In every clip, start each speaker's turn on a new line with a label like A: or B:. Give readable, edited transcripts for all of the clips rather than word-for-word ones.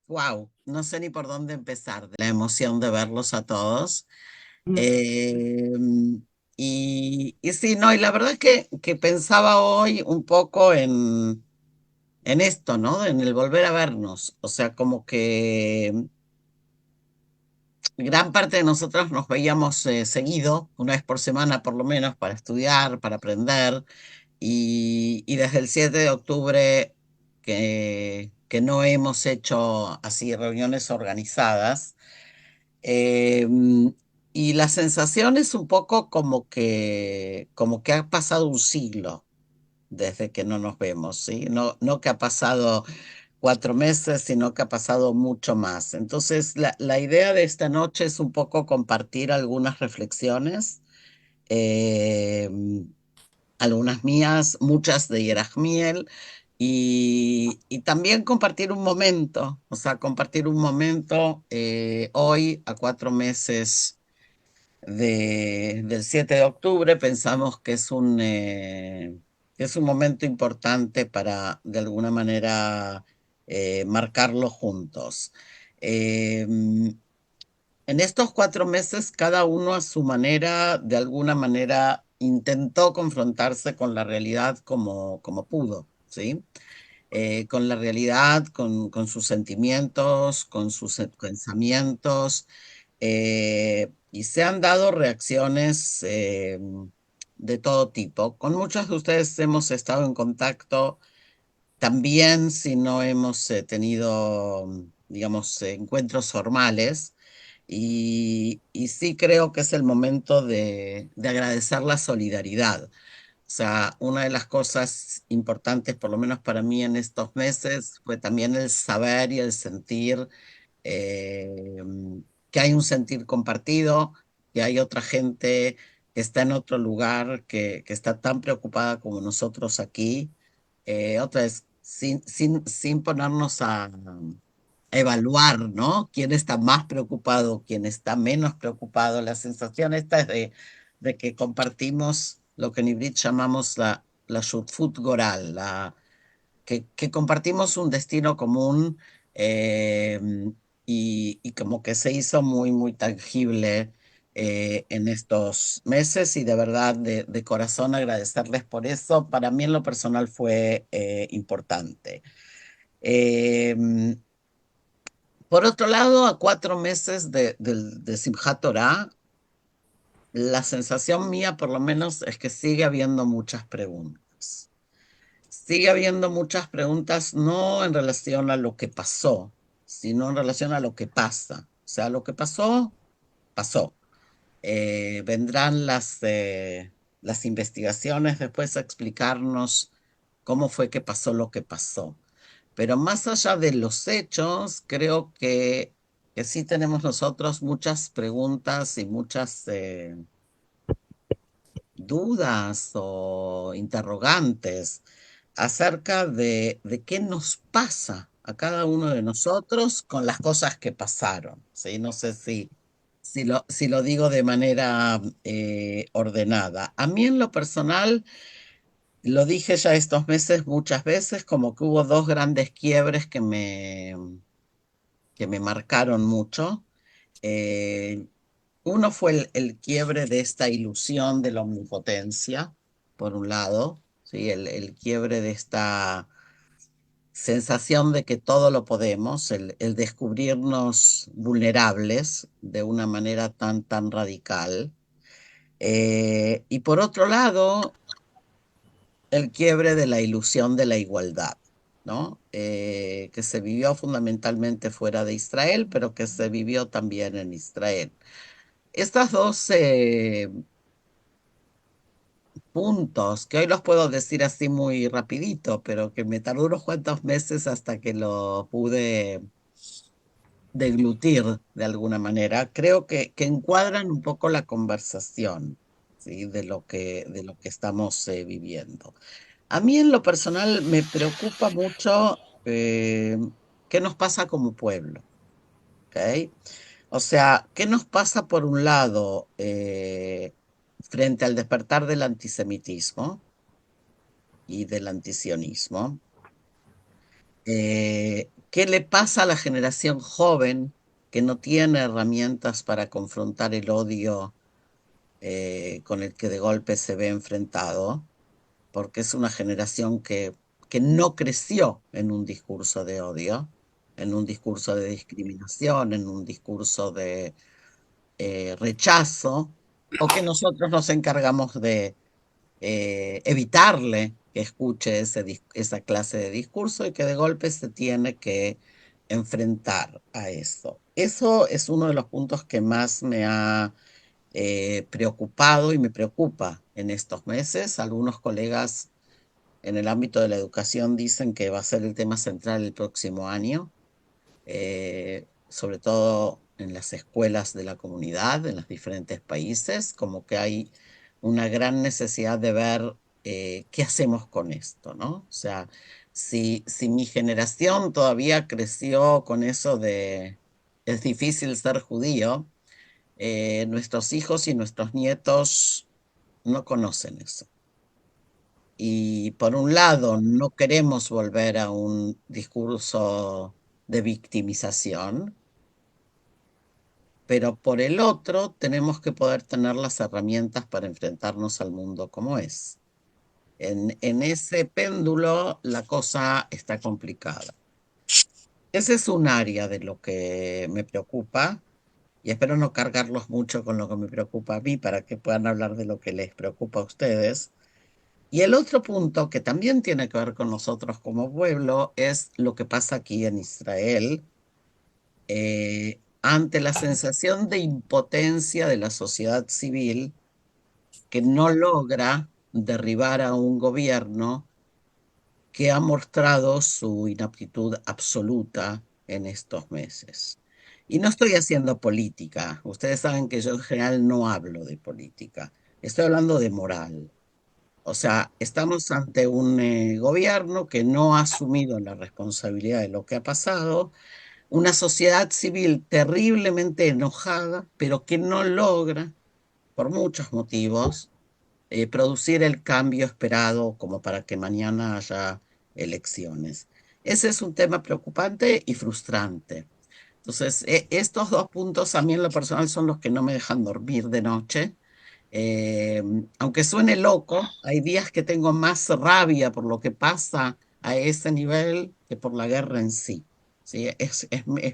A: Wow, no sé ni por dónde empezar, de la emoción de verlos a todos.
B: Mm.
A: Eh, y sí, no, y la verdad es que pensaba hoy un poco en esto, ¿no? En el volver a vernos. O sea, como que gran parte de nosotros nos veíamos seguido, una vez por semana por lo menos, para estudiar, para aprender. Y desde el 7 de octubre que no hemos hecho así reuniones organizadas. Eh, y la sensación es un poco como que ha pasado un siglo desde que no nos vemos, ¿sí? No, no que ha pasado 4 meses, sino que ha pasado mucho más. Entonces, la idea de esta noche es un poco compartir algunas reflexiones, eh, algunas mías, muchas de Yerahmiel, y también compartir un momento, o sea, compartir un momento hoy a 4 meses del 7 de octubre. Pensamos que es un momento importante para, de alguna manera, marcarlo juntos. Eh, en estos 4 meses, cada uno a su manera, de alguna manera, intentó confrontarse con la realidad como pudo, ¿sí? Con la realidad, con sus sentimientos, con sus pensamientos, y se han dado reacciones de todo tipo. Con muchos de ustedes hemos estado en contacto también si no hemos tenido, digamos, encuentros formales. Y sí creo que es el momento de agradecer la solidaridad. O sea, una de las cosas importantes, por lo menos para mí en estos meses, fue también el saber y el sentir eh, que hay un sentir compartido, que hay otra gente que está en otro lugar, que está tan preocupada como nosotros aquí. Otra vez, sin ponernos a evaluar, ¿no? ¿Quién está más preocupado, quién está menos preocupado? La sensación esta es de que compartimos lo que en hibrid llamamos la Shutfut Goral, que compartimos un destino común, eh, y como que se hizo muy, muy tangible en estos meses, y de verdad de corazón agradecerles por eso. Para mí en lo personal fue importante. Eh, por otro lado, a 4 meses de Simchat Torah, la sensación mía por lo menos es que sigue habiendo muchas preguntas. Sigue habiendo muchas preguntas, no en relación a lo que pasó, sino en relación a lo que pasa. O sea, lo que pasó, pasó. Vendrán las investigaciones después a explicarnos cómo fue que pasó lo que pasó. Pero más allá de los hechos, creo que sí tenemos nosotros muchas preguntas y muchas dudas o interrogantes acerca de qué nos pasa a cada uno de nosotros con las cosas que pasaron, ¿sí? No sé si lo digo de manera ordenada. A mí en lo personal, lo dije ya estos meses muchas veces, como que hubo dos grandes quiebres que me marcaron mucho. Eh, Uno fue el quiebre de esta ilusión de la omnipotencia, por un lado, ¿sí? El quiebre de esta sensación de que todo lo podemos, el descubrirnos vulnerables de una manera tan, tan radical. Y por otro lado, el quiebre de la ilusión de la igualdad, ¿no? Que se vivió fundamentalmente fuera de Israel, pero que se vivió también en Israel. Estas dos puntos, que hoy los puedo decir así muy rapidito, pero que me tardó unos cuantos meses hasta que lo pude deglutir de alguna manera, creo que encuadran un poco la conversación, ¿sí? De lo que estamos viviendo. A mí en lo personal me preocupa mucho qué nos pasa como pueblo, ¿ok? O sea, ¿qué nos pasa por un lado frente al despertar del antisemitismo y del antisionismo? ¿Qué le pasa a la generación joven que no tiene herramientas para confrontar el odio con el que de golpe se ve enfrentado? Porque es una generación que no creció en un discurso de odio, en un discurso de discriminación, en un discurso de rechazo, o que nosotros nos encargamos de evitarle que escuche esa clase de discurso y que de golpe se tiene que enfrentar a eso. Eso es uno de los puntos que más me ha preocupado y me preocupa en estos meses. Algunos colegas en el ámbito de la educación dicen que va a ser el tema central el próximo año, sobre todo en las escuelas de la comunidad, en los diferentes países, como que hay una gran necesidad de ver qué hacemos con esto, ¿no? O sea, si mi generación todavía creció con eso de es difícil ser judío, nuestros hijos y nuestros nietos no conocen eso. Y por un lado, no queremos volver a un discurso de victimización, pero por el otro, tenemos que poder tener las herramientas para enfrentarnos al mundo como es. En ese péndulo, la cosa está complicada. Ese es un área de lo que me preocupa y espero no cargarlos mucho con lo que me preocupa a mí para que puedan hablar de lo que les preocupa a ustedes. Y el otro punto que también tiene que ver con nosotros como pueblo es lo que pasa aquí en Israel ante la sensación de impotencia de la sociedad civil que no logra derribar a un gobierno que ha mostrado su inaptitud absoluta en estos meses. Y no estoy haciendo política. Ustedes saben que yo en general no hablo de política. Estoy hablando de moral. O sea, estamos ante un gobierno que no ha asumido la responsabilidad de lo que ha pasado, una sociedad civil terriblemente enojada, pero que no logra, por muchos motivos, producir el cambio esperado como para que mañana haya elecciones. Ese es un tema preocupante y frustrante. Entonces, estos dos puntos a mí en lo personal son los que no me dejan dormir de noche. Eh, Aunque suene loco, hay días que tengo más rabia por lo que pasa a ese nivel que por la guerra en sí. ¿Sí? Es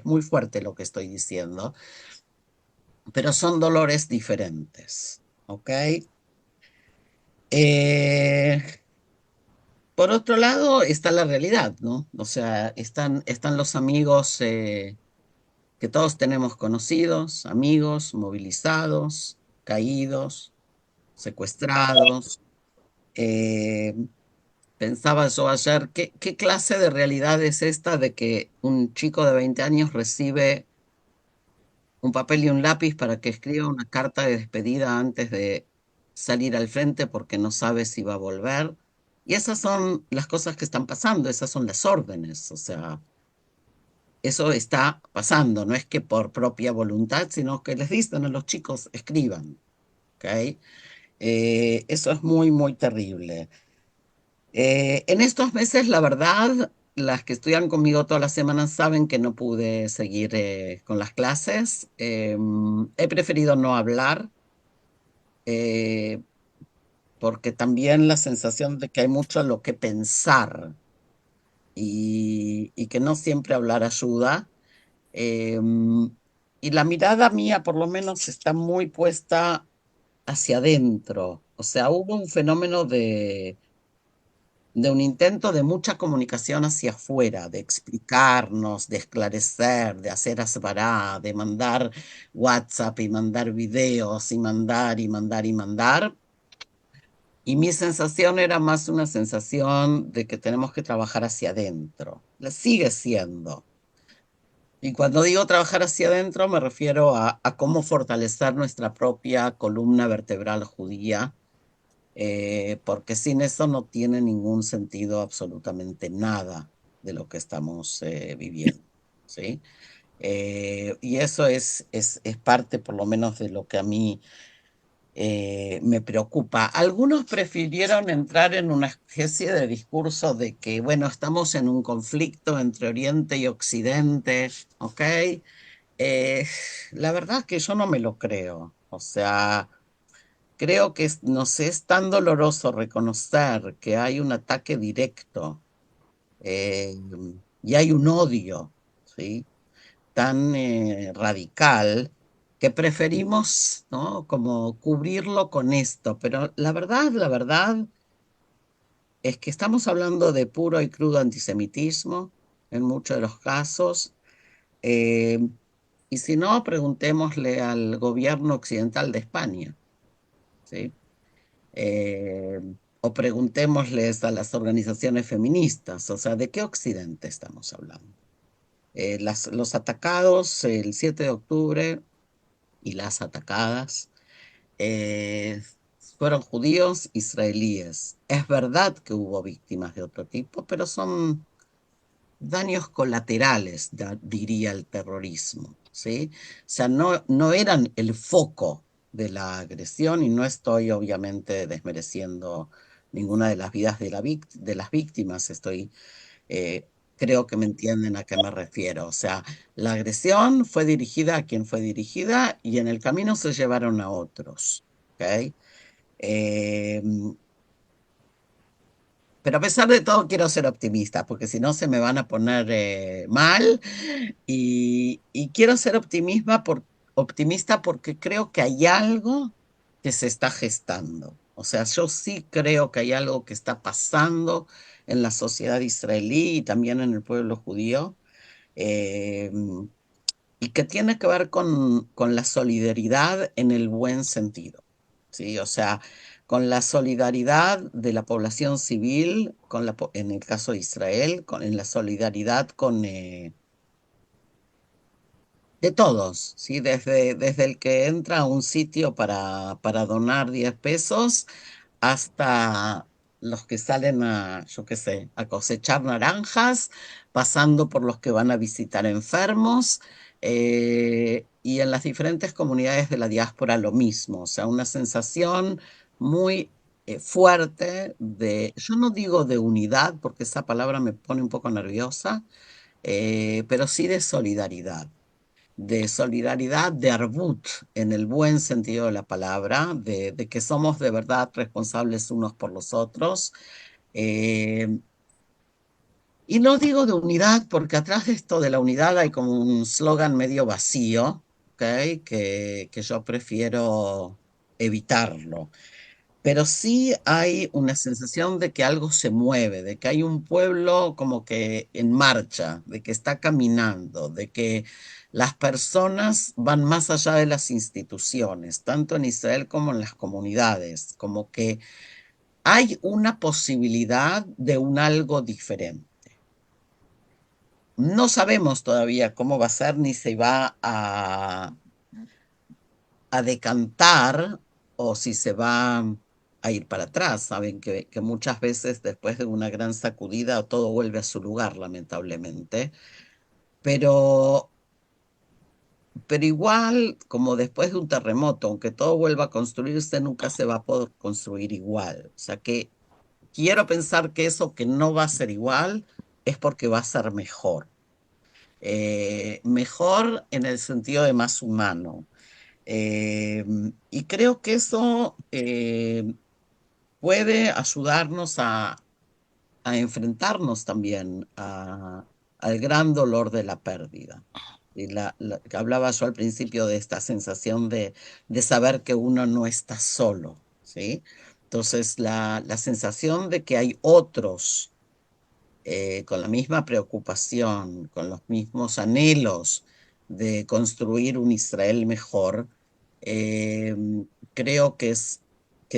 A: muy fuerte lo que estoy diciendo, pero son dolores diferentes. ¿Ok? Eh, por otro lado está la realidad, ¿no? O sea, están los amigos que todos tenemos conocidos, amigos movilizados, caídos, secuestrados. Eh, Pensaba yo ayer, ¿qué clase de realidad es esta de que un chico de 20 años recibe un papel y un lápiz para que escriba una carta de despedida antes de salir al frente porque no sabe si va a volver? Y esas son las cosas que están pasando, esas son las órdenes, o sea, eso está pasando, no es que por propia voluntad, sino que les dicen a los chicos, escriban, ¿ok? Eso es muy, muy terrible. En estos meses, la verdad, las que estudian conmigo todas las semanas saben que no pude seguir con las clases. He preferido no hablar eh, porque también la sensación de que hay mucho a lo que pensar y que no siempre hablar ayuda. Y la mirada mía, por lo menos, está muy puesta hacia adentro. O sea, hubo un fenómeno de un intento de mucha comunicación hacia afuera, de explicarnos, de esclarecer, de hacer asbará, de mandar WhatsApp y mandar videos y mandar y mandar y mandar. Y mi sensación era más una sensación de que tenemos que trabajar hacia adentro. La sigue siendo. Y cuando digo trabajar hacia adentro, me refiero a cómo fortalecer nuestra propia columna vertebral judía, porque sin eso no tiene ningún sentido absolutamente nada de lo que estamos viviendo, ¿sí? Y eso es parte, por lo menos, de lo que a mí me preocupa. Algunos prefirieron entrar en una especie de discurso de que, bueno, estamos en un conflicto entre Oriente y Occidente, ¿ok? Eh, la verdad es que yo no me lo creo. O sea, creo que nos es tan doloroso reconocer que hay un ataque directo eh, y hay un odio, ¿sí? Tan radical que preferimos, ¿no? Como cubrirlo con esto. Pero la verdad es que estamos hablando de puro y crudo antisemitismo en muchos de los casos. eh, y si no, preguntémosle al gobierno occidental de España, ¿sí? Eh, o preguntémosles a las organizaciones feministas, o sea, ¿de qué occidente estamos hablando? Los atacados el 7 de octubre y las atacadas eh, fueron judíos israelíes. Es verdad que hubo víctimas de otro tipo, pero son daños colaterales, diría el terrorismo, ¿sí? O sea, no eran el foco de la agresión y no estoy obviamente desmereciendo ninguna de las vidas de las víctimas, eh, creo que me entienden a qué me refiero. O sea, la agresión fue dirigida a quien fue dirigida y en el camino se llevaron a otros, ¿ok? Eh, pero a pesar de todo quiero ser optimista, porque si no se me van a poner mal y quiero ser optimista porque creo que hay algo que se está gestando. O sea, yo sí creo que hay algo que está pasando en la sociedad israelí y también en el pueblo judío, eh, y que tiene que ver con la solidaridad en el buen sentido, ¿sí? O sea, con la solidaridad de la población civil, en el caso de Israel, en la solidaridad de todos, ¿sí? Desde el que entra a un sitio para donar 10 pesos hasta los que salen yo qué sé, a cosechar naranjas, pasando por los que van a visitar enfermos, y en las diferentes comunidades de la diáspora lo mismo, o sea, una sensación muy fuerte yo no digo de unidad, porque esa palabra me pone un poco nerviosa, pero sí de solidaridad, de arbut, en el buen sentido de la palabra, de que somos de verdad responsables unos por los otros. Eh, y no digo de unidad, porque atrás de esto de la unidad hay como un slogan medio vacío, ¿ok? Que yo prefiero evitarlo. Pero sí hay una sensación de que algo se mueve, de que hay un pueblo como que en marcha, de que está caminando, de que las personas van más allá de las instituciones, tanto en Israel como en las comunidades, como que hay una posibilidad de un algo diferente. No sabemos todavía cómo va a ser ni se va a decantar o si se va a ir para atrás. Saben que muchas veces después de una gran sacudida todo vuelve a su lugar, lamentablemente. Pero, pero igual, como después de un terremoto, aunque todo vuelva a construirse, nunca se va a poder construir igual. O sea que quiero pensar que eso que no va a ser igual es porque va a ser mejor. Mejor en el sentido de más humano. Eh, y creo que eso puede ayudarnos a enfrentarnos también al gran dolor de la pérdida. Y que hablaba yo al principio de esta sensación de saber que uno no está solo, ¿sí? Entonces, la sensación de que hay otros con la misma preocupación, con los mismos anhelos de construir un Israel mejor, eh, creo que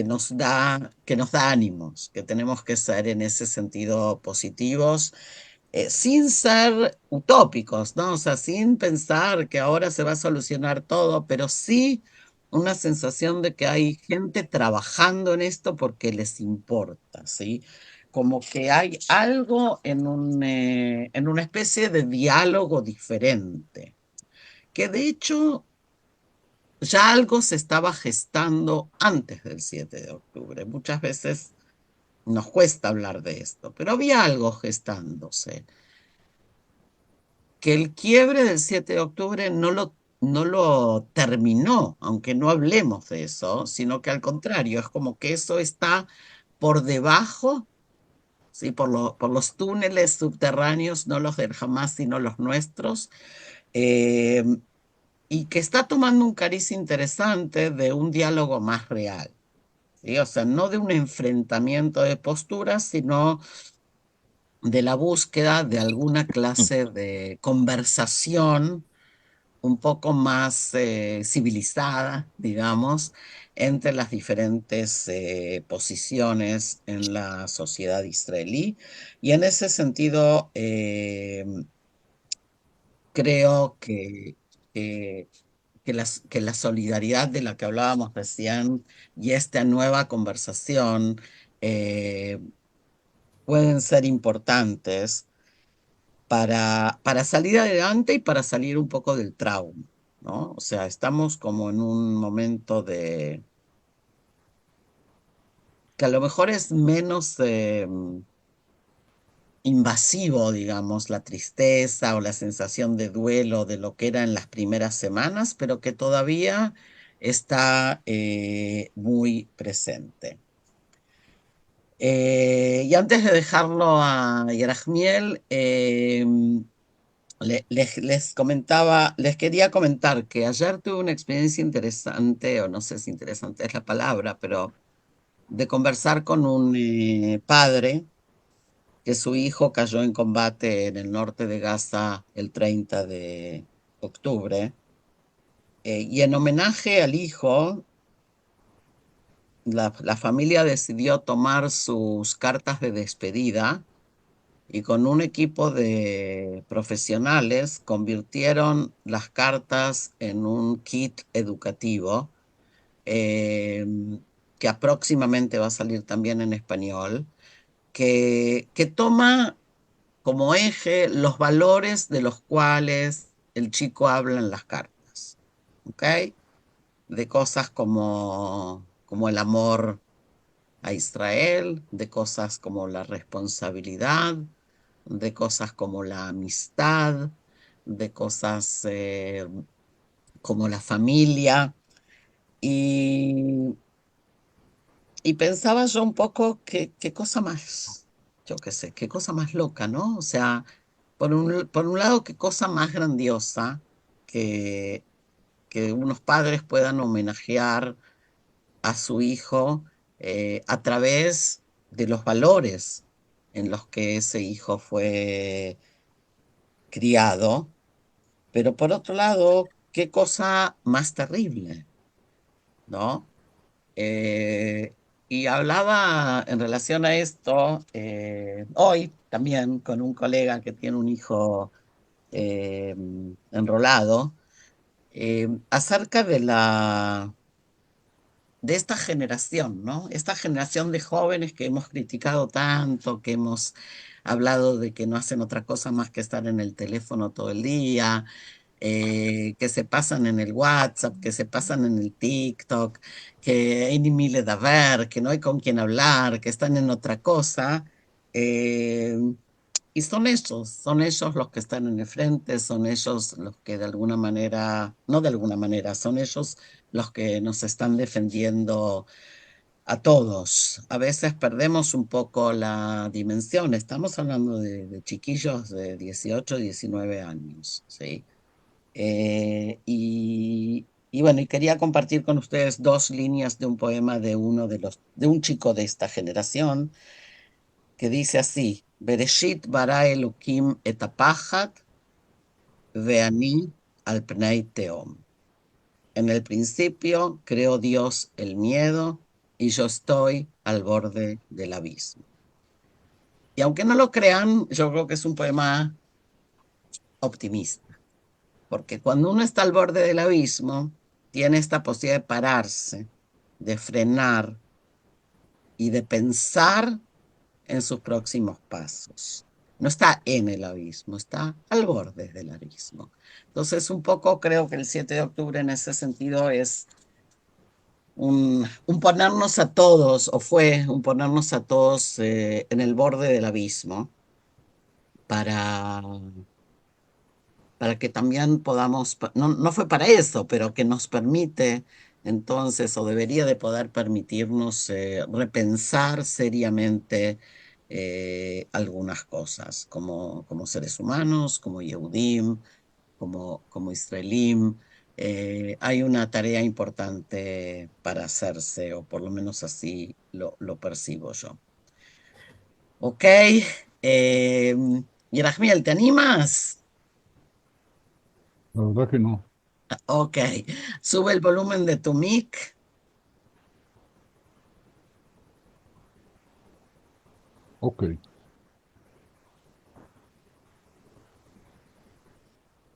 A: nos da ánimos, que tenemos que ser en ese sentido positivos, sin ser utópicos, ¿no? O sea, sin pensar que ahora se va a solucionar todo, pero sí una sensación de que hay gente trabajando en esto porque les importa, ¿sí? Como que hay algo en una especie de diálogo diferente, que de hecho ya algo se estaba gestando antes del 7 de octubre. Muchas veces nos cuesta hablar de esto, pero había algo gestándose. Que el quiebre del 7 de octubre no lo terminó, aunque no hablemos de eso, sino que al contrario, es como que eso está por debajo, ¿sí? Por los túneles subterráneos, no los del Hamas, sino los nuestros, eh, y que está tomando un cariz interesante de un diálogo más real. ¿Sí? O sea, no de un enfrentamiento de posturas, sino de la búsqueda de alguna clase de conversación un poco más civilizada, digamos, entre las diferentes posiciones en la sociedad israelí. Y en ese sentido, creo que, que la solidaridad de la que hablábamos recién y esta nueva conversación eh, pueden ser importantes para salir adelante y para salir un poco del trauma, ¿no? O sea, estamos como en un momento de que a lo mejor es menos invasivo, digamos, la tristeza o la sensación de duelo de lo que era en las primeras semanas, pero que todavía está muy presente. Y antes de dejarlo a Yerahmiel, les quería comentar que ayer tuve una experiencia interesante, o no sé si interesante es la palabra, pero de conversar con un padre que su hijo cayó en combate en el norte de Gaza el 30 de octubre. Y en homenaje al hijo, la familia decidió tomar sus cartas de despedida y con un equipo de profesionales convirtieron las cartas en un kit educativo eh, que próximamente va a salir también en español, que toma como eje los valores de los cuales el chico habla en las cartas, ¿ok? De cosas como el amor a Israel, de cosas como la responsabilidad, de cosas como la amistad, de cosas como la familia. Y, y pensaba yo un poco qué cosa más, yo qué sé, qué cosa más loca, ¿no? O sea, por un lado, qué cosa más grandiosa que, que unos padres puedan homenajear a su hijo a través de los valores en los que ese hijo fue criado, pero por otro lado, qué cosa más terrible, ¿no? Eh, y hablaba en relación a esto hoy también con un colega que tiene un hijo enrolado acerca de esta generación, ¿no? Esta generación de jóvenes que hemos criticado tanto, que hemos hablado de que no hacen otra cosa más que estar en el teléfono todo el día, que se pasan en el WhatsApp, que se pasan en el TikTok, que hay ni miles de ver, que no hay con quién hablar, que están en otra cosa. eh, y son ellos los que están en el frente, son ellos los que de alguna manera, no de alguna manera, son ellos los que nos están defendiendo a todos. A veces perdemos un poco la dimensión. Estamos hablando de chiquillos de 18, 19 años, ¿sí? Y bueno, y quería compartir con ustedes dos líneas de un poema de un chico de esta generación que dice así: Bereshit bara Elohim et הפחד, veani al pnei tehom. En el principio creó Dios el miedo y yo estoy al borde del abismo. Y aunque no lo crean, yo creo que es un poema optimista, porque cuando uno está al borde del abismo, tiene esta posibilidad de pararse, de frenar y de pensar en sus próximos pasos. no está en el abismo, está al borde del abismo. Entonces, un poco creo que el 7 de octubre en ese sentido es un ponernos a todos, o fue un ponernos a todos en el borde del abismo para, para que también podamos, no, no fue para eso, pero que nos permite entonces, o debería de poder permitirnos repensar seriamente algunas cosas, como seres humanos, como Yehudim, como Israelim. Hay una tarea importante para hacerse, o por lo menos así lo percibo yo. Ok, eh, Yerahmiel, ¿te animas?
B: La verdad que no.
A: Ok, sube el volumen de tu mic.
B: Ok.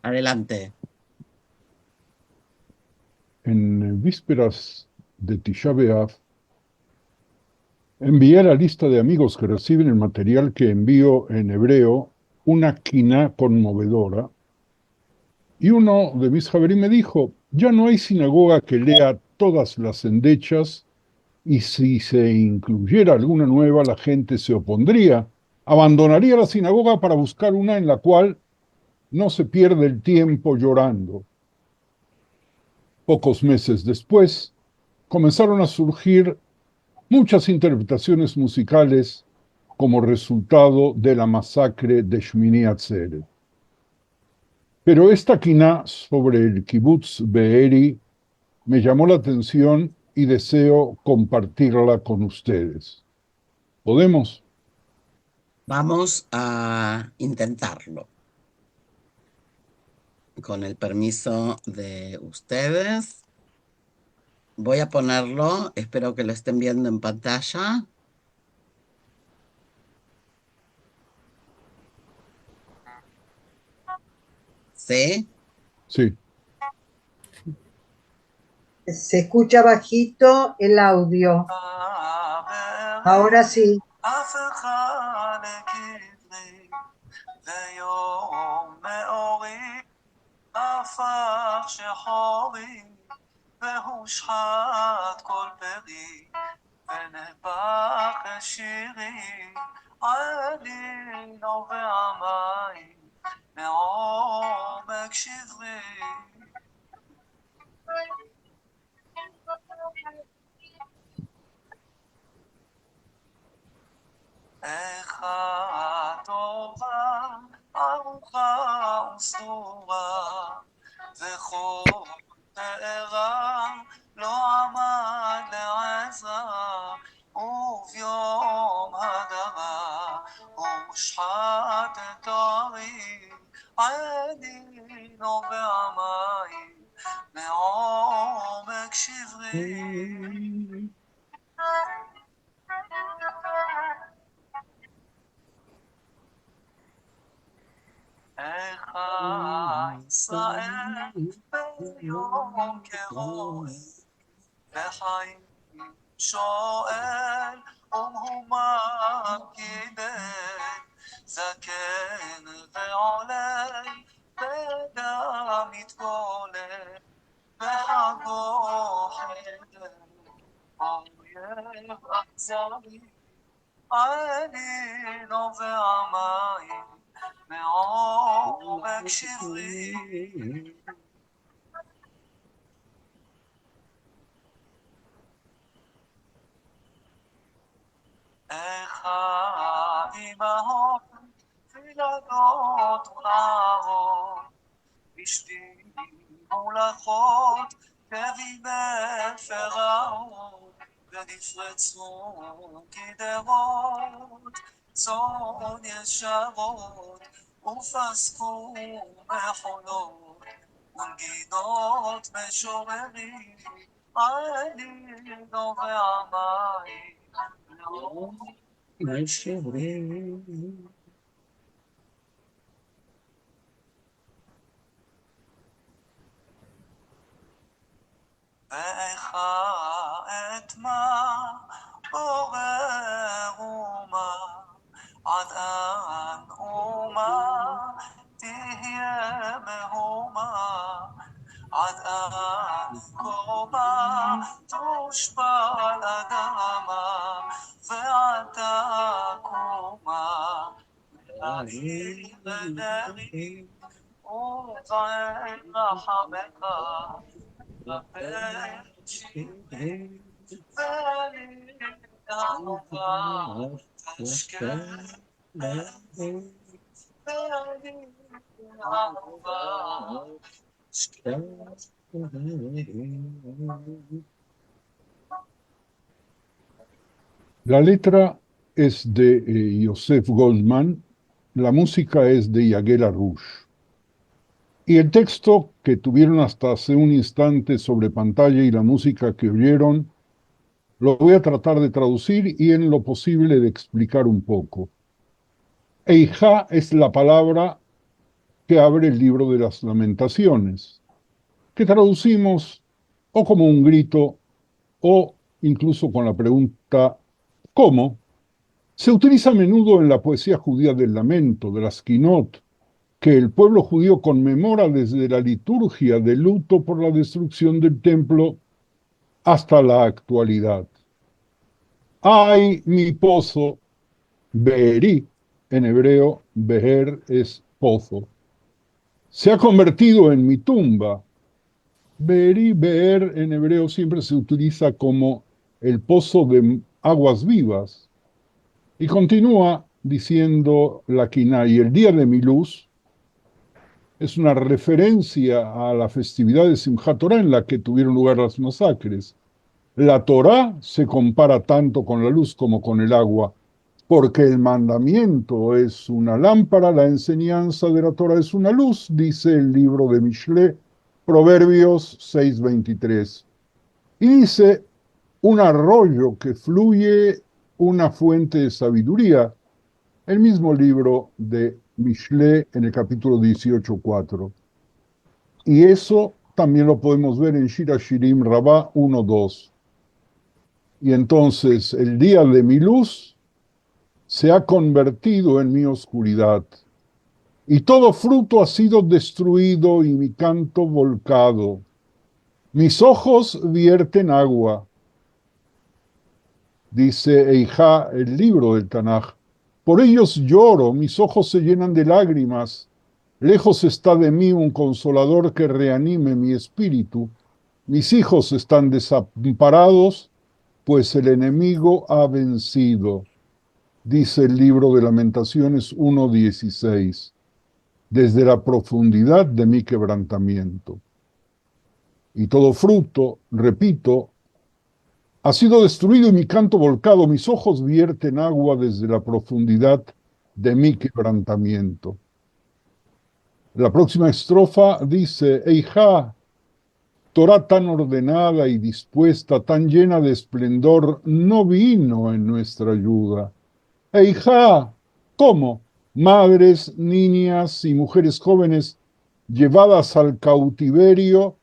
A: Adelante.
B: En vísperas de Tisha B'Av, envié a la lista de amigos que reciben el material que envío en hebreo una quina conmovedora. Y uno de mis javerí me dijo, ya no hay sinagoga que lea todas las endechas y si se incluyera alguna nueva, la gente se opondría, abandonaría la sinagoga para buscar una en la cual no se pierde el tiempo llorando. Pocos meses después, comenzaron a surgir muchas interpretaciones musicales como resultado de la masacre de Shmini Atzeret. Pero esta quiná sobre el kibutz Be'eri me llamó la atención y deseo compartirla con ustedes. ¿Podemos?
A: Vamos a intentarlo. Con el permiso de ustedes, voy a ponerlo. Espero que lo estén viendo en pantalla. ¿Sí?
B: Sí.
C: Se escucha bajito el audio. Ahora sí.
B: La letra es de Yosef Goldman, la música es de Yaguel Arush. Y el texto que tuvieron hasta hace un instante sobre pantalla y la música que oyeron, lo voy a tratar de traducir y en lo posible de explicar un poco. Eijá es la palabra que abre el libro de las Lamentaciones, que traducimos o como un grito o incluso con la pregunta ¿cómo? Se utiliza a menudo en la poesía judía del lamento, de las Kinot, que el pueblo judío conmemora desde la liturgia de luto por la destrucción del templo hasta la actualidad. Ay, mi pozo, Be'eri, en hebreo, Be'er es pozo, se ha convertido en mi tumba. Be'eri, Be'er en hebreo siempre se utiliza como el pozo de aguas vivas. Y continúa diciendo la Quina, y el día de mi luz es una referencia a la festividad de Simchat Torah en la que tuvieron lugar las masacres. La Torah se compara tanto con la luz como con el agua, porque el mandamiento es una lámpara, la enseñanza de la Torah es una luz, dice el libro de Mishle, Proverbios 6:23. Y dice, un arroyo que fluye, una fuente de sabiduría, el mismo libro de Mishle en el capítulo 18:4. Y eso también lo podemos ver en Shir Hashirim Rabá 1:2. Y entonces el día de mi luz se ha convertido en mi oscuridad, y todo fruto ha sido destruido y mi canto volcado. Mis ojos vierten agua, dice Eijá, el libro del Tanaj. Por ellos lloro, mis ojos se llenan de lágrimas. Lejos está de mí un consolador que reanime mi espíritu. Mis hijos están desamparados, pues el enemigo ha vencido, dice el libro de Lamentaciones 1:16, desde la profundidad de mi quebrantamiento. Y todo fruto, repito, ha sido destruido y mi canto volcado, mis ojos vierten agua desde la profundidad de mi quebrantamiento. La próxima estrofa dice, Eijá, Torá tan ordenada y dispuesta, tan llena de esplendor, no vino en nuestra ayuda. Eijá, ¿cómo? Madres, niñas y mujeres jóvenes llevadas al cautiverio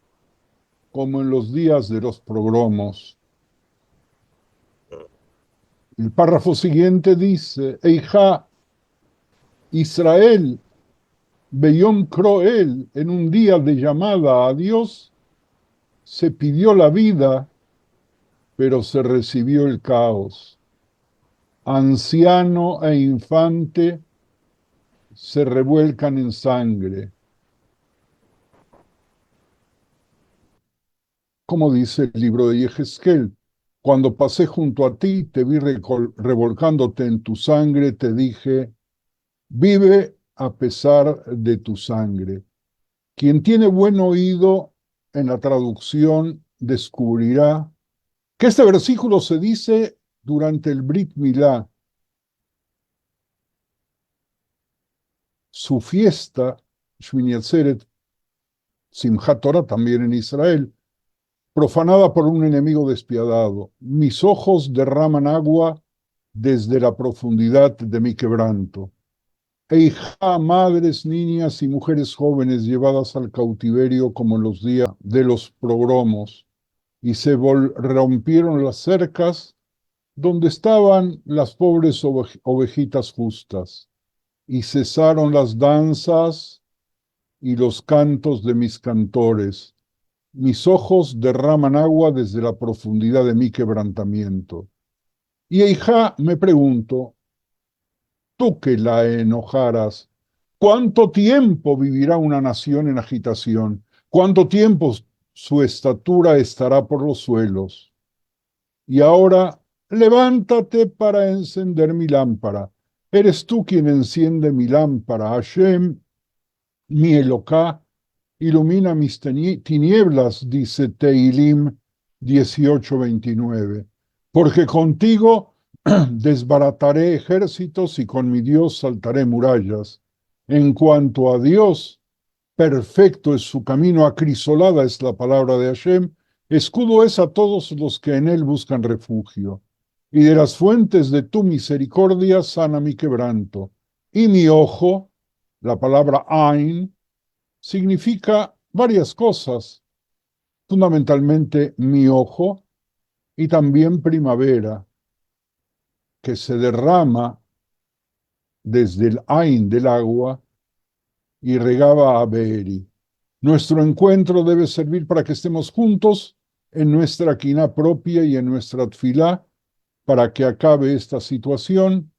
B: como en los días de los pogromos. El párrafo siguiente dice, Eijá, Israel, Beyom Croel, en un día de llamada a Dios, se pidió la vida, pero se recibió el caos. Anciano e infante se revuelcan en sangre. Como dice el libro de Yehezkel, cuando pasé junto a ti, te vi revolcándote en tu sangre, te dije, vive a pesar de tu sangre. Quien tiene buen oído en la traducción descubrirá que este versículo se dice durante el Brit Milá, su fiesta, Shmini Atzeret, Simchat Torah también en Israel, profanada por un enemigo despiadado. Mis ojos derraman agua desde la profundidad de mi quebranto. Eijá, madres, niñas y mujeres jóvenes llevadas al cautiverio como en los días de los pogromos, y se rompieron las cercas donde estaban las pobres ovejitas justas, y cesaron las danzas y los cantos de mis cantores. mis ojos derraman agua desde la profundidad de mi quebrantamiento. Y Eijá, me pregunto, tú que la enojaras, ¿cuánto tiempo vivirá una nación en agitación? ¿Cuánto tiempo su estatura estará por los suelos? Y ahora, levántate para encender mi lámpara. Eres tú quien enciende mi lámpara. Hashem, mi Eloká, ilumina mis tinieblas, dice Tehilim 18:29. Porque contigo desbarataré ejércitos y con mi Dios saltaré murallas. En cuanto a Dios, perfecto es su camino, acrisolada es la palabra de Hashem, escudo es a todos los que en él buscan refugio. Y de las fuentes de tu misericordia sana mi quebranto. Y mi ojo, la palabra Ain, significa varias cosas, fundamentalmente mi ojo y también primavera, que se derrama desde el Ain del agua y regaba a Beeri. Nuestro encuentro debe servir para que estemos juntos en nuestra quiná propia y en nuestra tfilá para que acabe esta situación.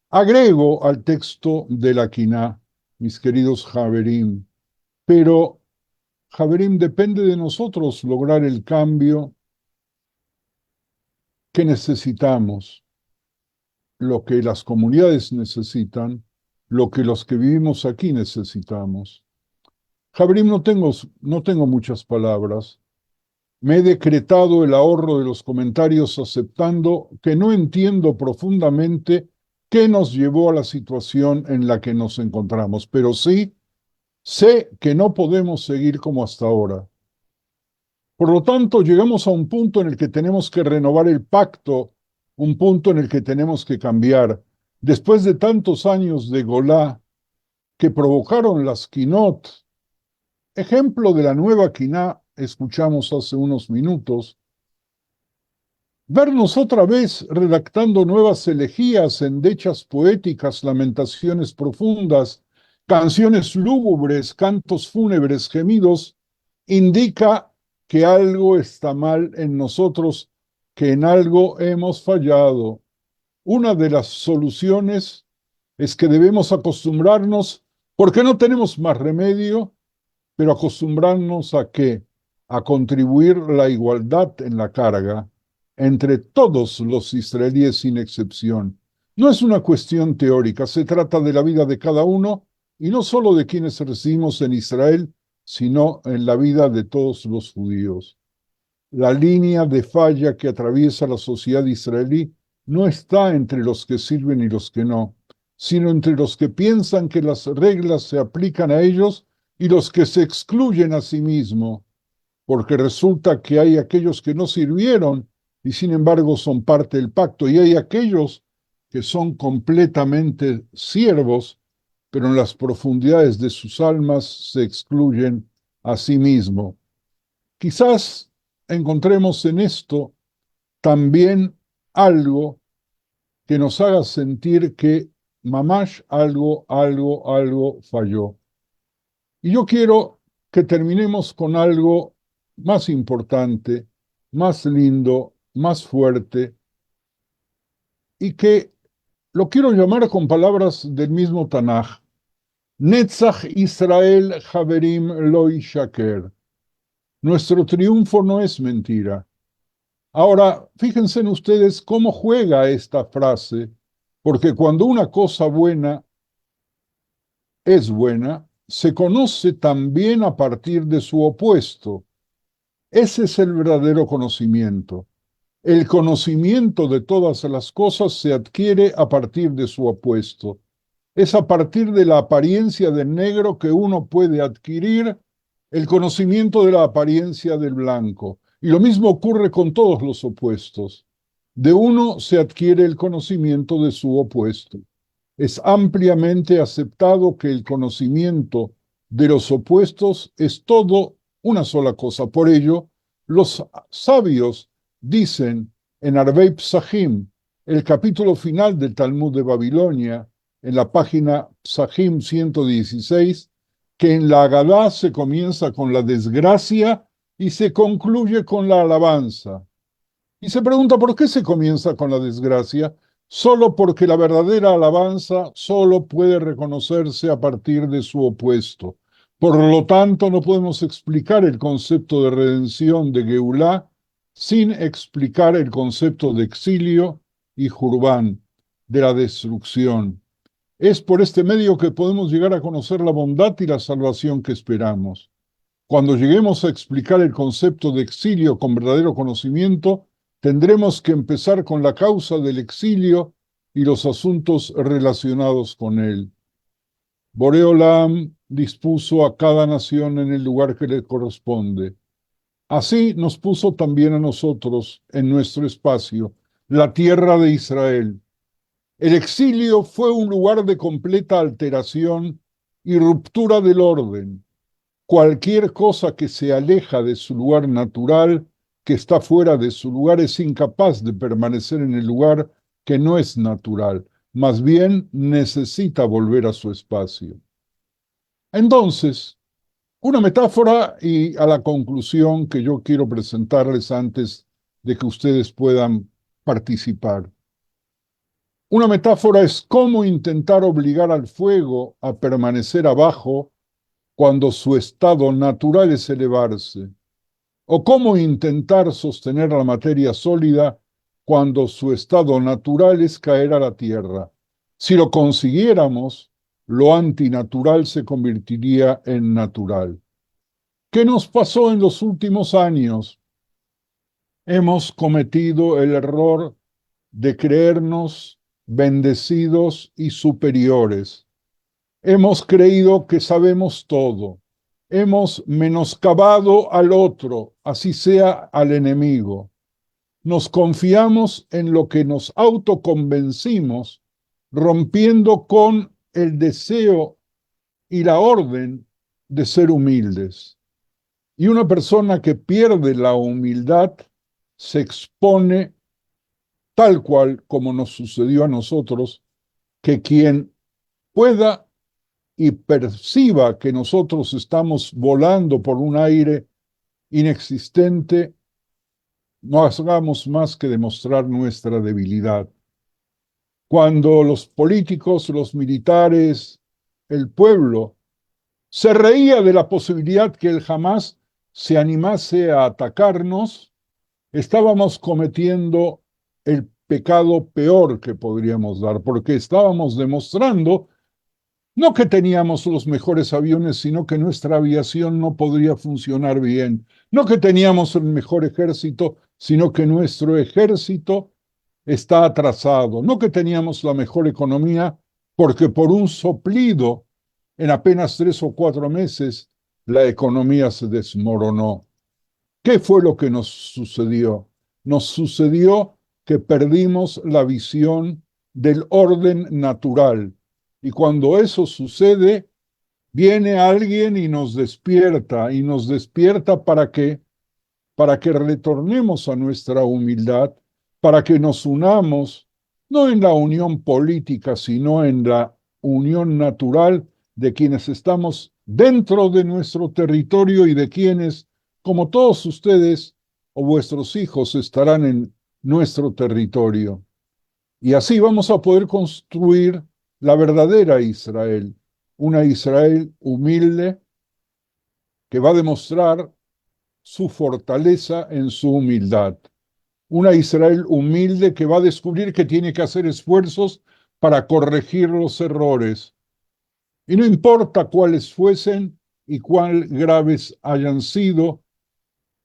B: Agrego al texto de la quiná, mis queridos Javerim, pero Javerim, depende de nosotros lograr el cambio que necesitamos, lo que las comunidades necesitan, lo que los que vivimos aquí necesitamos. Javerim, no tengo muchas palabras. Me he decretado el ahorro de los comentarios aceptando que no entiendo profundamente qué nos llevó a la situación en la que nos encontramos, pero sí sé que no podemos seguir como hasta ahora. Por lo tanto, llegamos a un punto en el que tenemos que renovar el pacto, un punto en el que tenemos que cambiar. Después de tantos años de Golá que provocaron las Quinot, ejemplo de la nueva Quiná, escuchamos hace unos minutos, vernos otra vez redactando nuevas elegías, endechas poéticas, lamentaciones profundas, canciones lúgubres, cantos fúnebres, gemidos, indica que algo está mal en nosotros, que en algo hemos fallado. Una de las soluciones es que debemos acostumbrarnos, porque no tenemos más remedio, pero acostumbrarnos a qué? A contribuir la igualdad en la carga entre todos los israelíes sin excepción. No es una cuestión teórica, se trata de la vida de cada uno y no solo de quienes residimos en Israel, sino en la vida de todos los judíos. La línea de falla que atraviesa la sociedad israelí no está entre los que sirven y los que no, sino entre los que piensan que las reglas se aplican a ellos y los que se excluyen a sí mismos, porque resulta que hay aquellos que no sirvieron y sin embargo son parte del pacto, y hay aquellos que son completamente siervos, pero en las profundidades de sus almas se excluyen a sí mismos. Quizás encontremos en esto también algo que nos haga sentir que mamash algo falló. Y yo quiero que terminemos con algo más importante, más lindo, más fuerte, y que lo quiero llamar con palabras del mismo Tanaj. Netzach Israel Haverim lo Shaker. Nuestro triunfo no es mentira. Ahora, fíjense en ustedes cómo juega esta frase, porque cuando una cosa buena es buena, se conoce también a partir de su opuesto. Ese es el verdadero conocimiento. El conocimiento de todas las cosas se adquiere a partir de su opuesto. Es a partir de la apariencia del negro que uno puede adquirir el conocimiento de la apariencia del blanco. Y lo mismo ocurre con todos los opuestos. De uno se adquiere el conocimiento de su opuesto. Es ampliamente aceptado que el conocimiento de los opuestos es todo una sola cosa. Por ello, los sabios dicen en Arvei Psachim, el capítulo final del Talmud de Babilonia, en la página Psachim 116, que en la Agadá se comienza con la desgracia y se concluye con la alabanza. Y se pregunta por qué se comienza con la desgracia, solo porque la verdadera alabanza solo puede reconocerse a partir de su opuesto. Por lo tanto, no podemos explicar el concepto de redención de Geulá sin explicar el concepto de exilio y Jurban, de la destrucción. Es por este medio que podemos llegar a conocer la bondad y la salvación que esperamos. Cuando lleguemos a explicar el concepto de exilio con verdadero conocimiento, tendremos que empezar con la causa del exilio y los asuntos relacionados con él. Boré Olam dispuso a cada nación en el lugar que le corresponde. Así nos puso también a nosotros en nuestro espacio, la tierra de Israel. El exilio fue un lugar de completa alteración y ruptura del orden. Cualquier cosa que se aleja de su lugar natural, que está fuera de su lugar, es incapaz de permanecer en el lugar que no es natural, más bien necesita volver a su espacio. Entonces, una metáfora y a la conclusión que yo quiero presentarles antes de que ustedes puedan participar. Una metáfora es cómo intentar obligar al fuego a permanecer abajo cuando su estado natural es elevarse, o cómo intentar sostener la materia sólida cuando su estado natural es caer a la tierra. Si lo consiguiéramos, lo antinatural se convertiría en natural. ¿Qué nos pasó en los últimos años? Hemos cometido el error de creernos bendecidos y superiores. Hemos creído que sabemos todo. Hemos menoscabado al otro, así sea al enemigo. Nos confiamos en lo que nos autoconvencimos, rompiendo con el deseo y la orden de ser humildes. Y una persona que pierde la humildad se expone tal cual como nos sucedió a nosotros, que quien pueda y perciba que nosotros estamos volando por un aire inexistente, no hagamos más que demostrar nuestra debilidad. Cuando los políticos, los militares, el pueblo se reía de la posibilidad que el Hamás se animase a atacarnos, estábamos cometiendo el pecado peor que podríamos dar, porque estábamos demostrando no que teníamos los mejores aviones, sino que nuestra aviación no podría funcionar bien. No que teníamos el mejor ejército, sino que nuestro ejército está atrasado. No que teníamos la mejor economía, porque por un soplido, en apenas 3 o 4 meses, la economía se desmoronó. ¿Qué fue lo que nos sucedió? Nos sucedió que perdimos la visión del orden natural. Y cuando eso sucede, viene alguien y nos despierta para que retornemos a nuestra humildad, para que nos unamos, no en la unión política, sino en la unión natural de quienes estamos dentro de nuestro territorio y de quienes, como todos ustedes o vuestros hijos, estarán en nuestro territorio. Y así vamos a poder construir la verdadera Israel, una Israel humilde que va a demostrar su fortaleza en su humildad. Una Israel humilde que va a descubrir que tiene que hacer esfuerzos para corregir los errores. Y no importa cuáles fuesen y cuán graves hayan sido,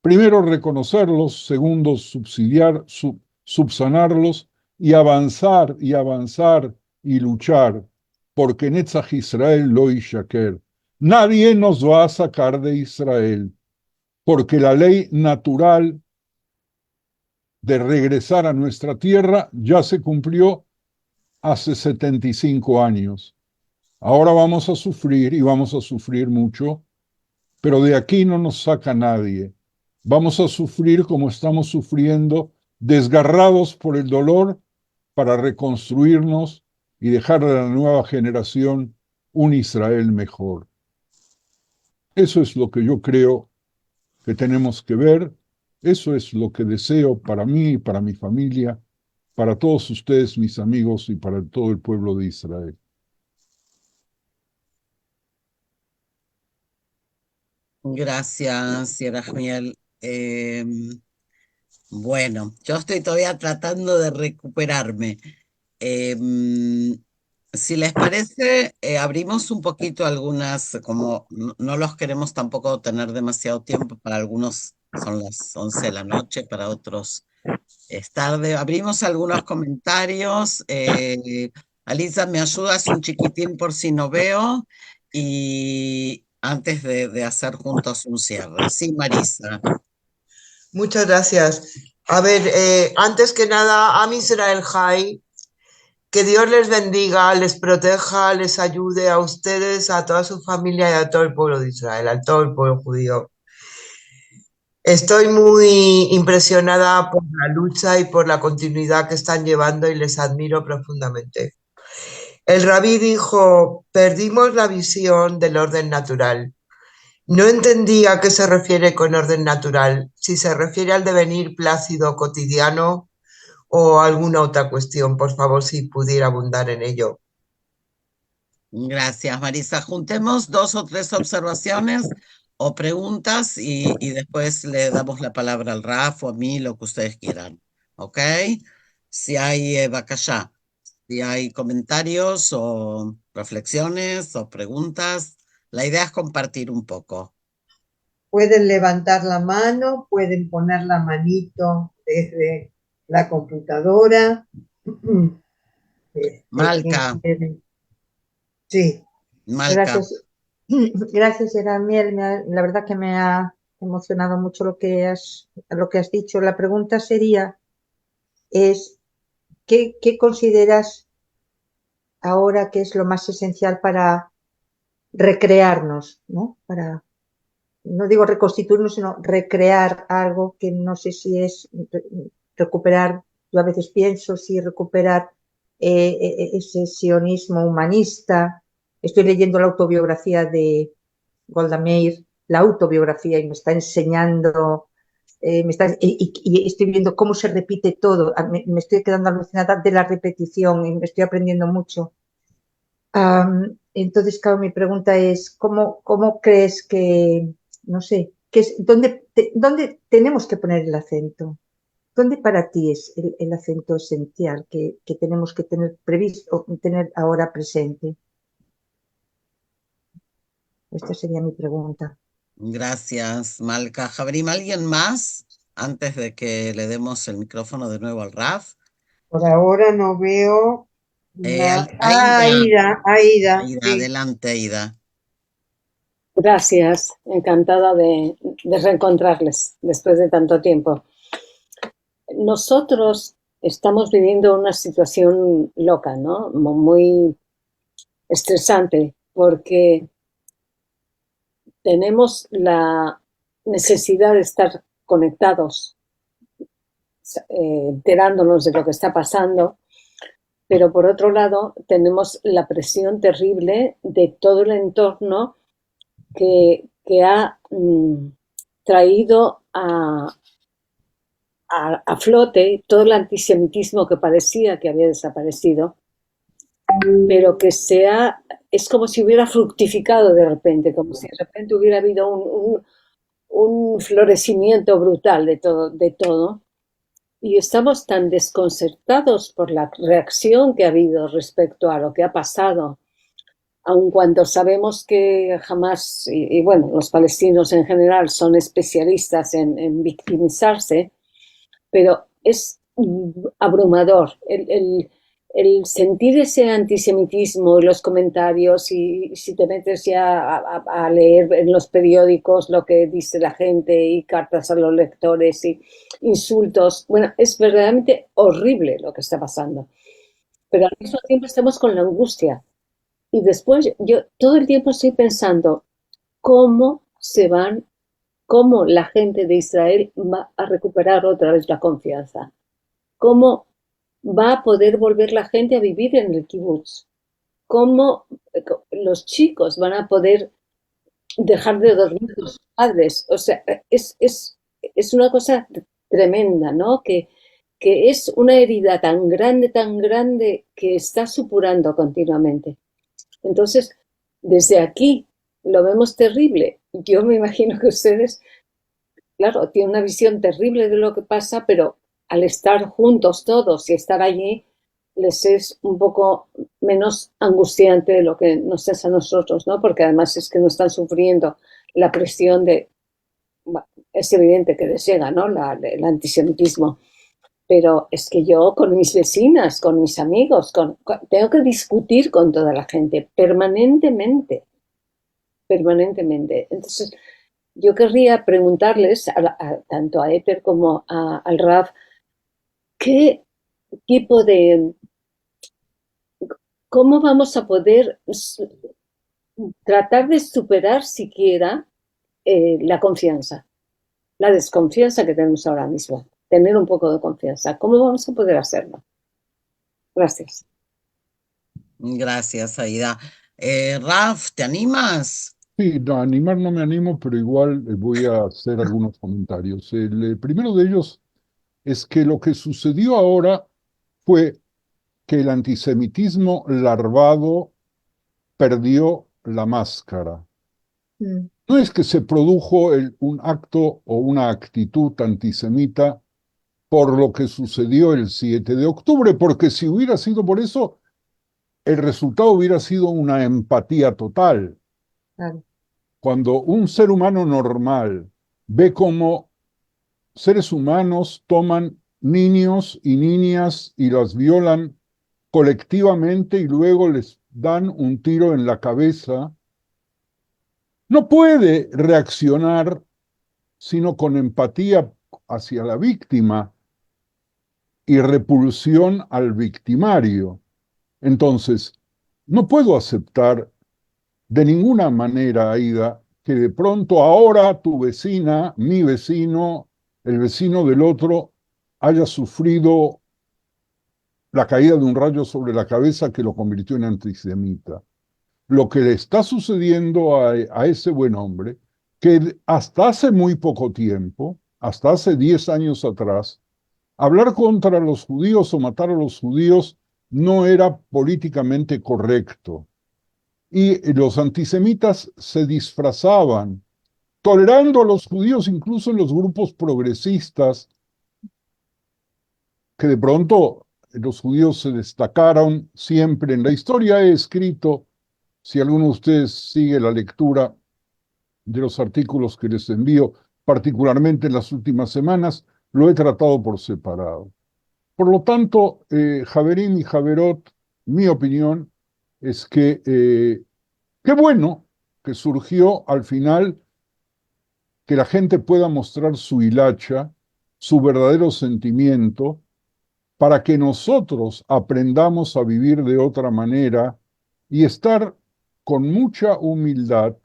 B: primero reconocerlos, segundo subsanarlos y avanzar y luchar, porque Netzach Israel lo Ishaker. Nadie nos va a sacar de Israel, porque la ley natural de regresar a nuestra tierra ya se cumplió hace 75 años. Ahora vamos a sufrir y vamos a sufrir mucho, pero de aquí no nos saca nadie. Vamos a sufrir como estamos sufriendo, desgarrados por el dolor para reconstruirnos y dejar a la nueva generación un Israel mejor. Eso es lo que yo creo que tenemos que ver. Eso es lo que deseo para mí, para mi familia, para todos ustedes, mis amigos, y para todo el pueblo de Israel.
A: Gracias, Yerahmiel. Bueno, yo estoy todavía tratando de recuperarme. Si les parece, abrimos un poquito algunas, como no los queremos tampoco tener demasiado tiempo, para algunos son las 11 de la noche, para otros es tarde. Abrimos algunos comentarios. Alisa, ¿me ayudas un chiquitín por si no veo? Y antes de hacer juntos un cierre. Sí, Marisa.
D: Muchas gracias. A ver, antes que nada, Am Israel Jai, que Dios les bendiga, les proteja, les ayude a ustedes, a toda su familia y a todo el pueblo de Israel, a todo el pueblo judío. Estoy muy impresionada por la lucha y por la continuidad que están llevando y les admiro profundamente. El rabí dijo, perdimos la visión del orden natural. No entendí a qué se refiere con orden natural, si se refiere al devenir plácido cotidiano o alguna otra cuestión. Por favor, si pudiera abundar en ello.
A: Gracias, Marisa. Juntemos 2 o 3 observaciones o preguntas y después le damos la palabra al Raf o a mí, lo que ustedes quieran. ¿Ok? Si hay bacallá, si hay comentarios o reflexiones o preguntas, la idea es compartir un poco.
C: Pueden levantar la mano, pueden poner la manito desde la computadora. ¿Quién
A: Malca,
C: quiere? Sí.
A: Malca.
E: Gracias, gracias, Eramiel. La verdad que me ha emocionado mucho lo que has dicho. La pregunta sería, ¿qué consideras ahora que es lo más esencial para recrearnos, ¿no? No digo reconstituirnos, sino recrear algo que no sé si es recuperar, yo a veces pienso si recuperar ese sionismo humanista. Estoy leyendo la autobiografía de Golda Meir, la autobiografía, y me está enseñando, y estoy viendo cómo se repite todo. Me estoy quedando alucinada de la repetición y me estoy aprendiendo mucho. Entonces, claro, mi pregunta es, ¿cómo crees que, no sé, dónde tenemos que poner el acento? ¿Dónde para ti es el acento esencial que tenemos que tener previsto, tener ahora presente? Esta sería mi pregunta.
A: Gracias, Malca. Jabrim, ¿alguien más antes de que le demos el micrófono de nuevo al Raf?
C: Por ahora no veo nada.
A: Aida,
C: Aida,
A: Aida,
C: sí.
A: adelante, Aida.
F: Gracias, encantada de reencontrarles después de tanto tiempo. Nosotros estamos viviendo una situación loca, ¿no? Muy estresante, porque tenemos la necesidad de estar conectados, enterándonos de lo que está pasando, pero por otro lado tenemos la presión terrible de todo el entorno que ha traído a flote todo el antisemitismo que parecía que había desaparecido, pero que es como si hubiera fructificado de repente, como si de repente hubiera habido un florecimiento brutal de todo, y estamos tan desconcertados por la reacción que ha habido respecto a lo que ha pasado, aun cuando sabemos que jamás, y bueno, los palestinos en general son especialistas en victimizarse, pero es abrumador el sentir ese antisemitismo en los comentarios, y si te metes ya a leer en los periódicos lo que dice la gente y cartas a los lectores y insultos, bueno, es verdaderamente horrible lo que está pasando. Pero al mismo tiempo estamos con la angustia. Y después yo todo el tiempo estoy pensando cómo la gente de Israel va a recuperar otra vez la confianza. ¿Cómo va a poder volver la gente a vivir en el kibutz? ¿Cómo los chicos van a poder dejar de dormir con sus padres. O sea, es una cosa tremenda, ¿no? Que es una herida tan grande que está supurando continuamente. Entonces, desde aquí lo vemos terrible. Yo me imagino que ustedes, claro, tienen una visión terrible de lo que pasa, pero al estar juntos todos y estar allí, les es un poco menos angustiante de lo que nos es a nosotros, ¿no? Porque además es que no están sufriendo la presión de, es evidente que les llega, ¿no? El antisemitismo. Pero es que yo con mis vecinas, con mis amigos, tengo que discutir con toda la gente permanentemente, permanentemente. Entonces, yo querría preguntarles, tanto a Éter como al Raf, ¿qué tipo de, cómo vamos a poder tratar de superar siquiera la confianza, la desconfianza que tenemos ahora mismo? Tener un poco de confianza. ¿Cómo vamos a poder hacerlo? Gracias.
A: Gracias, Aida. Raf, ¿te animas?
B: Sí, no, animar no me animo, pero igual voy a hacer algunos comentarios. El primero de ellos es que lo que sucedió ahora fue que el antisemitismo larvado perdió la máscara.
E: Mm.
B: No es que se produjo un acto o una actitud antisemita por lo que sucedió el 7 de octubre, porque si hubiera sido por eso, el resultado hubiera sido una empatía total.
E: Claro.
B: Cuando un ser humano normal ve cómo seres humanos toman niños y niñas y las violan colectivamente y luego les dan un tiro en la cabeza, no puede reaccionar sino con empatía hacia la víctima y repulsión al victimario. Entonces, no puedo aceptar de ninguna manera, Aida, que de pronto ahora tu vecina, mi vecino, el vecino del otro, haya sufrido la caída de un rayo sobre la cabeza que lo convirtió en antisemita. Lo que le está sucediendo a ese buen hombre, que hasta hace muy poco tiempo, hasta hace 10 años atrás, hablar contra los judíos o matar a los judíos no era políticamente correcto. Y los antisemitas se disfrazaban, tolerando a los judíos incluso en los grupos progresistas, que de pronto los judíos se destacaron siempre en la historia. He escrito, si alguno de ustedes sigue la lectura de los artículos que les envío, particularmente en las últimas semanas, lo he tratado por separado. Por lo tanto, Javerín y Javerot, mi opinión es que qué bueno que surgió al final que la gente pueda mostrar su hilacha, su verdadero sentimiento, para que nosotros aprendamos a vivir de otra manera y estar con mucha humildad,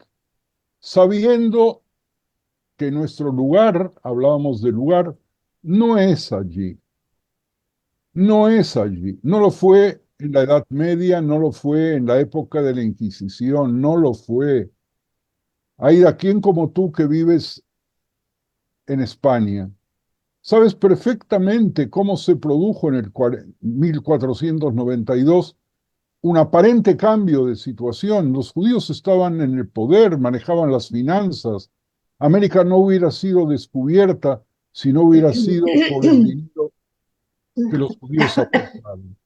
B: sabiendo que nuestro lugar, hablábamos del lugar, no es allí. No es allí. No lo fue en la Edad Media, no lo fue en la época de la Inquisición, no lo fue. Aida, ¿quién como tú que vives en España? Sabes perfectamente cómo se produjo en el 1492 un aparente cambio de situación. Los judíos estaban en el poder, manejaban las finanzas. América no hubiera sido descubierta si no hubiera sido por el dinero que los judíos aportaron.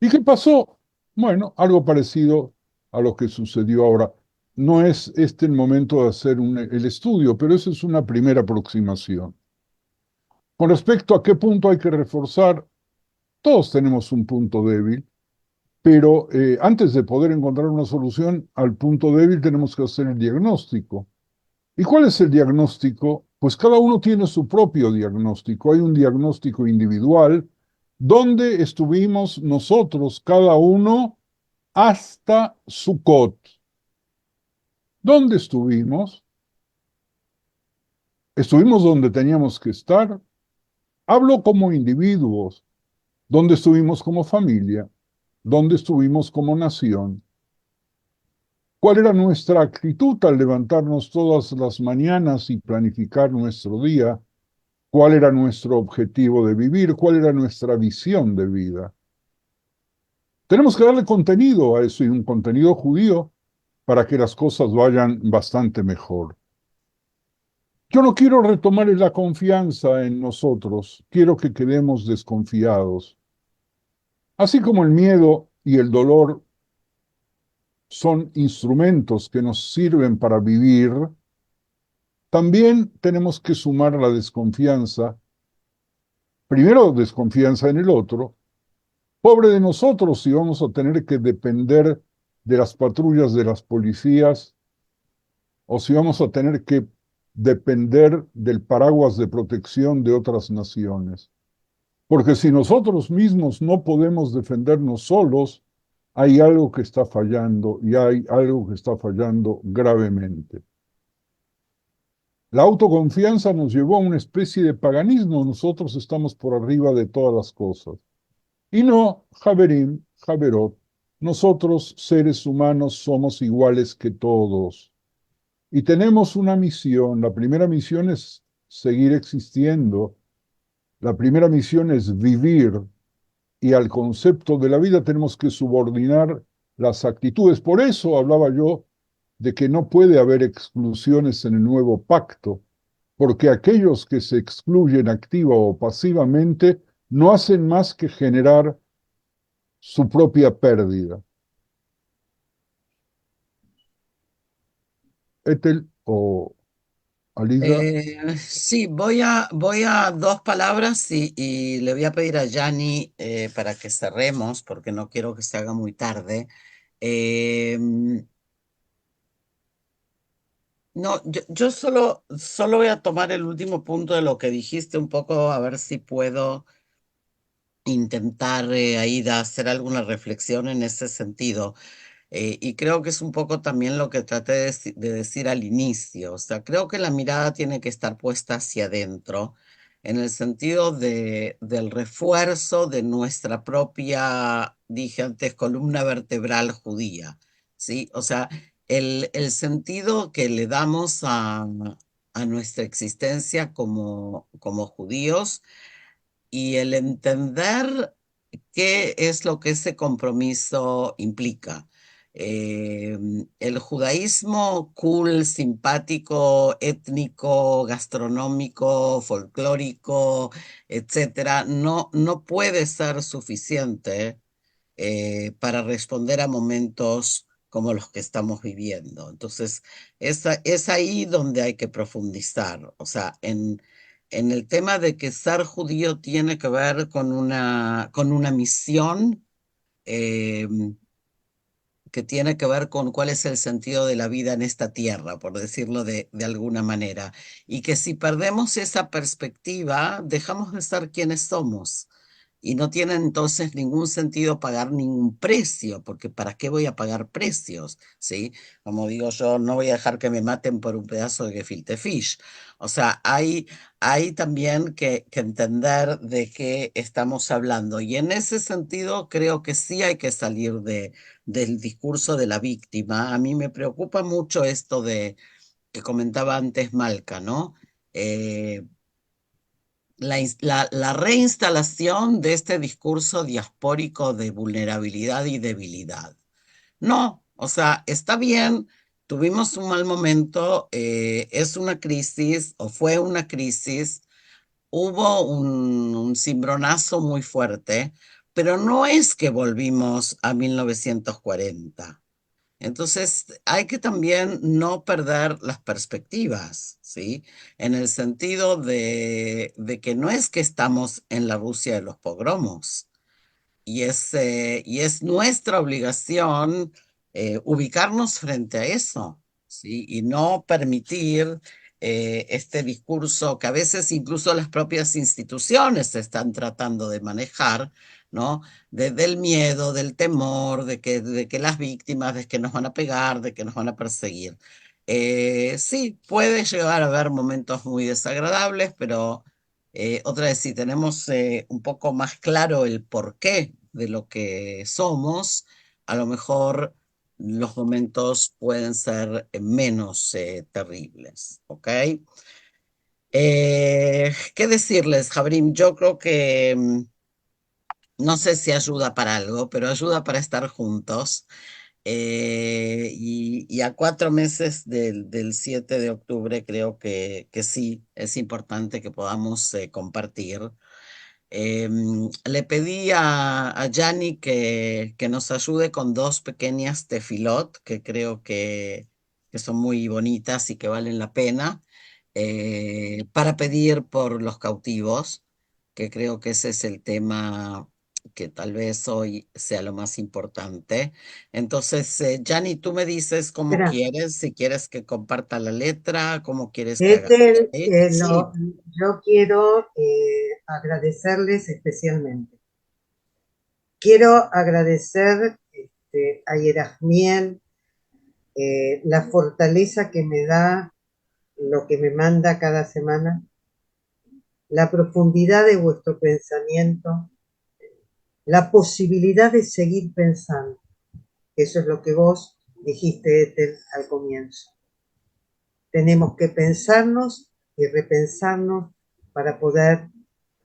B: ¿Y qué pasó? Bueno, algo parecido a lo que sucedió ahora. No es este el momento de hacer el estudio, pero eso es una primera aproximación. Con respecto a qué punto hay que reforzar, todos tenemos un punto débil, pero antes de poder encontrar una solución al punto débil tenemos que hacer el diagnóstico. ¿Y cuál es el diagnóstico? Pues cada uno tiene su propio diagnóstico. Hay un diagnóstico individual donde estuvimos nosotros, cada uno, hasta Sukkot. ¿Dónde estuvimos? Estuvimos donde teníamos que estar. Hablo como individuos, donde estuvimos como familia, donde estuvimos como nación. ¿Cuál era nuestra actitud al levantarnos todas las mañanas y planificar nuestro día? ¿Cuál era nuestro objetivo de vivir? ¿Cuál era nuestra visión de vida? Tenemos que darle contenido a eso y un contenido judío para que las cosas vayan bastante mejor. Yo no quiero retomar la confianza en nosotros, quiero que quedemos desconfiados. Así como el miedo y el dolor son instrumentos que nos sirven para vivir, también tenemos que sumar la desconfianza, primero desconfianza en el otro. Pobre de nosotros si vamos a tener que depender de las patrullas de las policías o si vamos a tener que depender del paraguas de protección de otras naciones. Porque si nosotros mismos no podemos defendernos solos, hay algo que está fallando y hay algo que está fallando gravemente. La autoconfianza nos llevó a una especie de paganismo. Nosotros estamos por arriba de todas las cosas. Y no, Haverim, Haverot, nosotros seres humanos somos iguales que todos. Y tenemos una misión. La primera misión es seguir existiendo. La primera misión es vivir. Y al concepto de la vida tenemos que subordinar las actitudes. Por eso hablaba yo de que no puede haber exclusiones en el nuevo pacto, porque aquellos que se excluyen activa o pasivamente no hacen más que generar su propia pérdida. Ethel o Alisa.
A: Sí, voy a dos palabras y le voy a pedir a Yanni para que cerremos, porque no quiero que se haga muy tarde. Eh, no, yo solo voy a tomar el último punto de lo que dijiste un poco, a ver si puedo intentar ahí hacer alguna reflexión en ese sentido. Y creo que es un poco también lo que traté de decir al inicio. O sea, creo que la mirada tiene que estar puesta hacia adentro, en el sentido del refuerzo de nuestra propia, dije antes, columna vertebral judía. ¿Sí? O sea, el sentido que le damos a nuestra existencia como judíos y el entender qué es lo que ese compromiso implica. Eh, el judaísmo cool, simpático, étnico, gastronómico, folclórico, etcétera, no puede ser suficiente para responder a momentos como los que estamos viviendo. Entonces, es ahí donde hay que profundizar. O sea, en el tema de que ser judío tiene que ver con una misión eh, que tiene que ver con cuál es el sentido de la vida en esta tierra, por decirlo de alguna manera. Y que si perdemos esa perspectiva, dejamos de ser quienes somos. Y no tiene entonces ningún sentido pagar ningún precio, porque ¿para qué voy a pagar precios? ¿Sí? Como digo yo, no voy a dejar que me maten por un pedazo de gefilte fish. O sea, hay también que entender de qué estamos hablando. Y en ese sentido creo que sí hay que salir del discurso de la víctima. A mí me preocupa mucho esto de que comentaba antes Malca, ¿no? Eh, la reinstalación de este discurso diaspórico de vulnerabilidad y debilidad. No, o sea, está bien, tuvimos un mal momento, es una crisis o fue una crisis, hubo un cimbronazo muy fuerte, pero no es que volvimos a 1940. Entonces, hay que también no perder las perspectivas, ¿sí? En el sentido de que no es que estamos en la Rusia de los pogromos, y es nuestra obligación ubicarnos frente a eso, ¿sí? Y no permitir este discurso que a veces incluso las propias instituciones están tratando de manejar, ¿no? Del miedo, del temor, de que las víctimas, de que nos van a pegar, de que nos van a perseguir. Sí, puede llegar a haber momentos muy desagradables, pero otra vez, si tenemos un poco más claro el porqué de lo que somos, a lo mejor los momentos pueden ser menos terribles, ¿ok? ¿Qué decirles, Jabrim? Yo creo que no sé si ayuda para algo, pero ayuda para estar juntos. Y a 4 meses del 7 de octubre creo que sí, es importante que podamos compartir. Le pedí a Yanni que nos ayude con 2 pequeñas tefilot que creo que son muy bonitas y que valen la pena para pedir por los cautivos, que creo que ese es el tema que tal vez hoy sea lo más importante. Entonces, Yanni, tú me dices cómo
C: Espera,
A: quieres, si quieres que comparta la letra, cómo quieres que haga.
C: Ethel,
A: ¿Sí? Sí.
C: yo quiero agradecerles especialmente. Quiero agradecer a Yerahmiel la fortaleza que me da lo que me manda cada semana, la profundidad de vuestro pensamiento, la posibilidad de seguir pensando. Eso es lo que vos dijiste, Ethel, al comienzo. Tenemos que pensarnos y repensarnos para poder,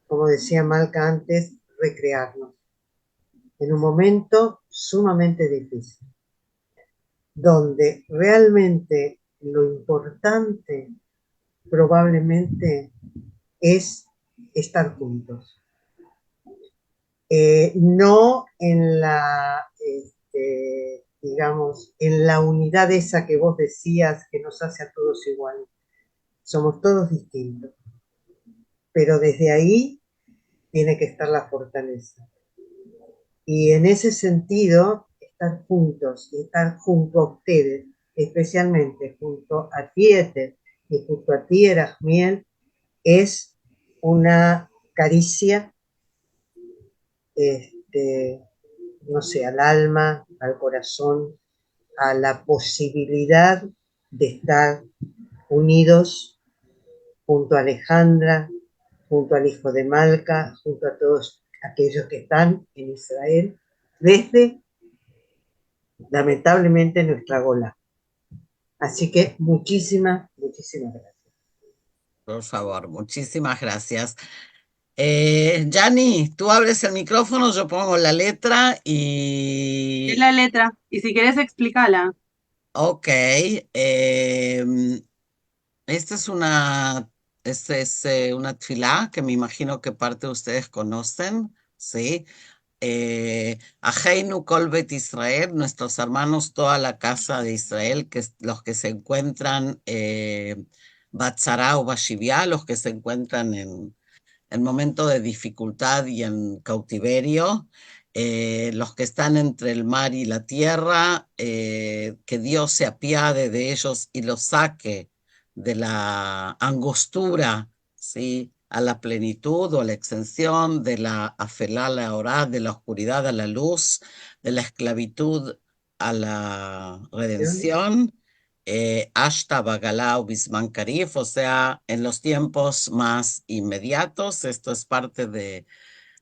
C: como decía Malca antes, recrearnos en un momento sumamente difícil, donde realmente lo importante probablemente es estar juntos. No en la, digamos, en la unidad esa que vos decías que nos hace a todos igual. Somos todos distintos, pero desde ahí tiene que estar la fortaleza. Y en ese sentido, estar juntos y estar junto a ustedes, especialmente junto a ti, Ethel, y junto a ti, Erasmiel, es una caricia, no sé, al alma, al corazón, a la posibilidad de estar unidos junto a Alejandra, junto al hijo de Malca, junto a todos aquellos que están en Israel, desde, lamentablemente, nuestra gola. Así que muchísimas, muchísimas gracias.
A: Por favor, muchísimas gracias. Yanni, tú abres el micrófono, yo pongo la letra
G: Es
A: y...
G: la letra. Y si querés, explícala.
A: Ok. Esta es una tfilá que me imagino que parte de ustedes conocen, ¿sí? Ajeinu Kol Bet Israel, nuestros hermanos, toda la casa de Israel, los que se encuentran Batzara o Bashiviá, los que se encuentran en momento de dificultad y en cautiverio, los que están entre el mar y la tierra, que Dios se apiade de ellos y los saque de la angostura, ¿sí? A la plenitud o a la extensión, de la afelá a la orá, de la oscuridad a la luz, de la esclavitud a la redención. Ashta Bagalá o Bisman Karif, o sea, en los tiempos más inmediatos. Esto es parte de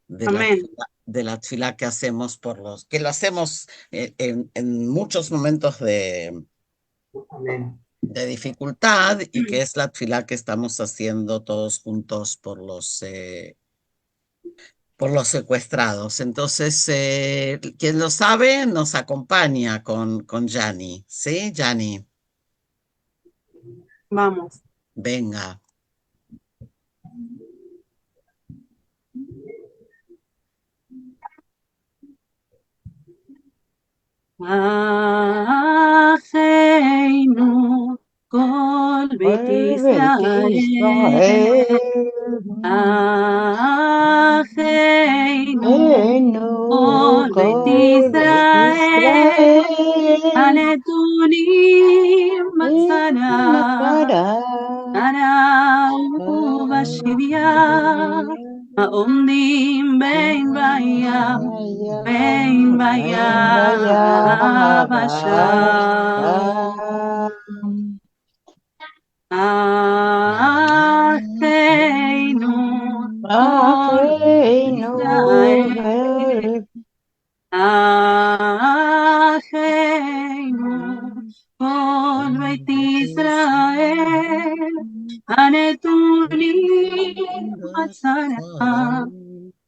A: la,
G: Amén.
A: de la tfilá que hacemos que lo hacemos en muchos momentos
C: Amén.
A: de dificultad y que es la tfilá que estamos haciendo todos juntos por los secuestrados. Entonces, quien lo sabe nos acompaña con Yanni, ¿sí? Yanni,
G: Vamos.
A: venga.
G: Ajeinu kol beit Israel. Ajeinu kol beit Israel. הנתונים בצרה ובשביה, העומדים בין ביבשה. אחינו כל ישראל, אחינו בצרה,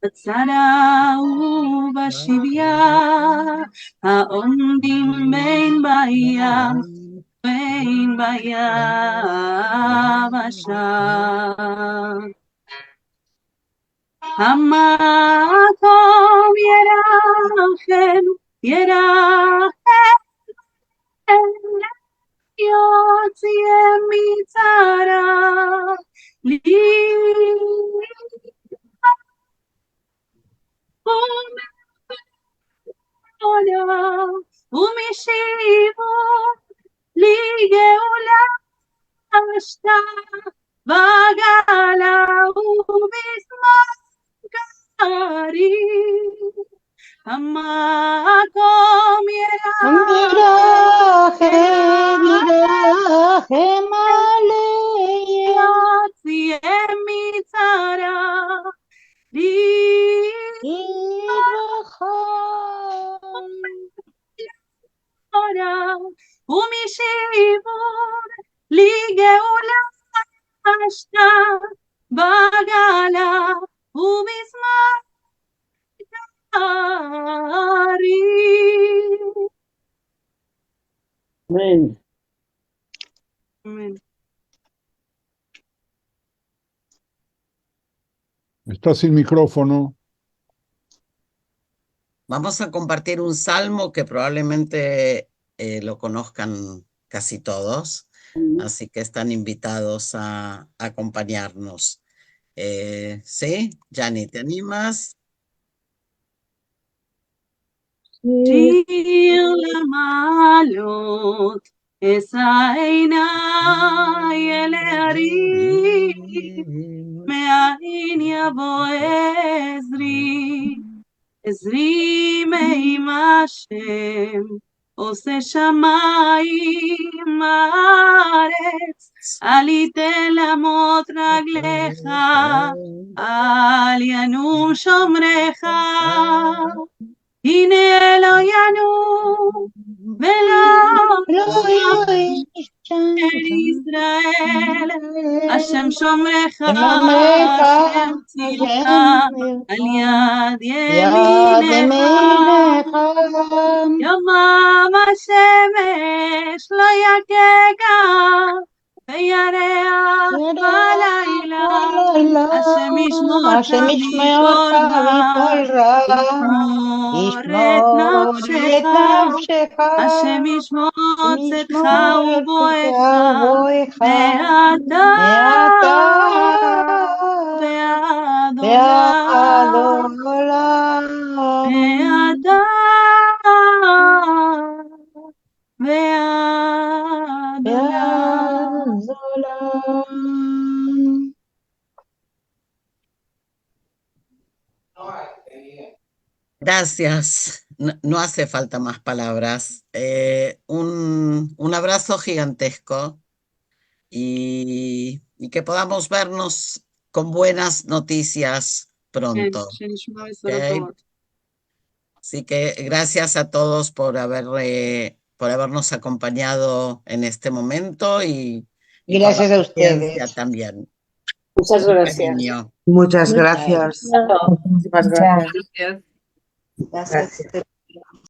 G: בצרה ובשביה, העומדים בין בים, בין ביבשה. המקום ירחם, ירחם, יוציא מצרה, לי ומשיבו לי גאולה אשתה, בגלה ובזמן קרי, המקום
E: ירחם, ירחם עליהם,
G: יוציא מצרה, ומשיבון לי גאולה אשתה, בגלה ובזמן קרי.
F: Amén.
G: Amén.
B: Está sin micrófono.
A: Vamos a compartir un salmo que probablemente lo conozcan casi todos, así que están invitados a acompañarnos. ¿Sí? Yanni, ¿te animas?
G: שיר למעלות, אשא עיניי אל ההרים, מאין יבוא עזרי, עזרי מעם השם, עושה שמיים הארץ, אל ייתן למוט רגליך, אל ינום שומרך. הנה לא ינום ולא ישראל, השם שומרך, השם צילך, על יד ימינך, יומם השמש לא יככה, וירח בלילה, השם ישמורך מכל רע, ישמור את נפשך, השם ישמור צאתך ובואך, מעתה ועד עולם, מעתה ועד עולם.
A: Gracias. No hace falta más palabras. Un abrazo gigantesco y que podamos vernos con buenas noticias pronto. ¿Okay? Así que gracias a todos por habernos acompañado en este momento y
E: gracias a ustedes
A: también.
F: Muchas gracias.
A: Cariño.
D: Muchas gracias.
F: Muchas
D: Muchísimas gracias.
G: Gracias.
C: Gracias.